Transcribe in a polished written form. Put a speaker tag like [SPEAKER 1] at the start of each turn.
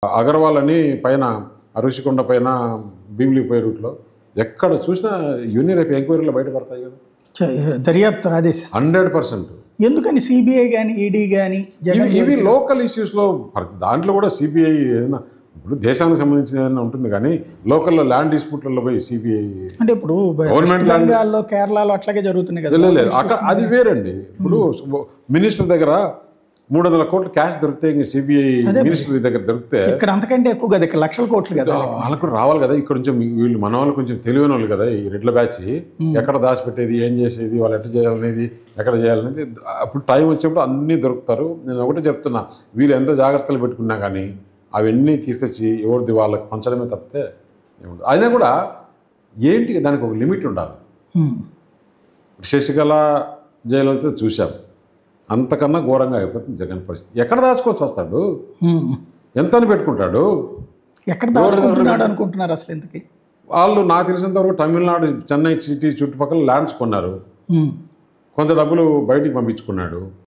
[SPEAKER 1] అగర్వాల్ అని పైన ఋషికొండ పైన భీమిలి పోయే రూట్లో ఎక్కడ చూసినా ఇవన్నీ రేపు ఎంక్వైరీలో బయటపడతాయి కదా.
[SPEAKER 2] దర్యాప్తు ఆదేశిస్తారు
[SPEAKER 1] 100%.
[SPEAKER 2] ఎందుకని సిబిఐ కానీ ఈడీ కానీ
[SPEAKER 1] ఇవి లోకల్ ఇష్యూస్లో దాంట్లో కూడా సిబిఐ ఏదైనా ఇప్పుడు దేశానికి సంబంధించిన ఏదైనా ఉంటుంది, కానీ లోకల్లో ల్యాండ్ డిస్ప్యూట్లలో పోయి సిబిఐ
[SPEAKER 2] అంటే ఇప్పుడు
[SPEAKER 1] గవర్నమెంట్
[SPEAKER 2] బెంగాల్లో కేరళలో అట్లాగే జరుగుతున్నాయి కదా.
[SPEAKER 1] లేదు అక్కడ అది వేరండి. ఇప్పుడు మినిస్టర్ దగ్గర 300 కోట్లు క్యాష్ దొరికితే ఇంక సిబిఐ మినిస్టర్ దగ్గర దొరికితే
[SPEAKER 2] ఇక్కడ అంతకంటే ఎక్కువ కదా, ఇక్కడ లక్షల కోట్లు కదా.
[SPEAKER 1] వాళ్ళకు కూడా రావాలి కదా. ఇక్కడ కొంచెం వీళ్ళు మన వాళ్ళు కొంచెం తెలివైన వాళ్ళు కదా, ఈ రెడ్ల బ్యాచ్ ఎక్కడ దాచిపెట్టేది, ఏం చేసేది, వాళ్ళు ఎట్లా చేయాలనేది, ఎక్కడ చేయాలనేది అప్పుడు టైం వచ్చినప్పుడు అన్నీ దొరుకుతారు. నేను ఒకటే చెప్తున్నా, వీళ్ళు ఎంత జాగ్రత్తలు పెట్టుకున్నా కానీ అవన్నీ తీసుకొచ్చి ఎవరిది వాళ్ళకి పంచడమే తప్పితే అయినా కూడా ఏంటి దానికి ఒక లిమిట్ ఉండాలి. శశికళ జయలలిత చూశాం, అంతకన్నా ఘోరంగా అయిపోతుంది జగన్ పరిస్థితి. ఎక్కడ దాచుకోవచ్చు వస్తాడు, ఎంత అని పెట్టుకుంటాడు,
[SPEAKER 2] ఎక్కడ దాచుకుంటున్నాడు అనుకుంటున్నారు అసలు ఇంతకీ.
[SPEAKER 1] వాళ్ళు నాకు తెలిసినంత వరకు తమిళనాడు చెన్నై సిటీ చుట్టుపక్కల ల్యాండ్స్ కొన్నారు, కొంత డబ్బులు బయటికి పంపించుకున్నాడు.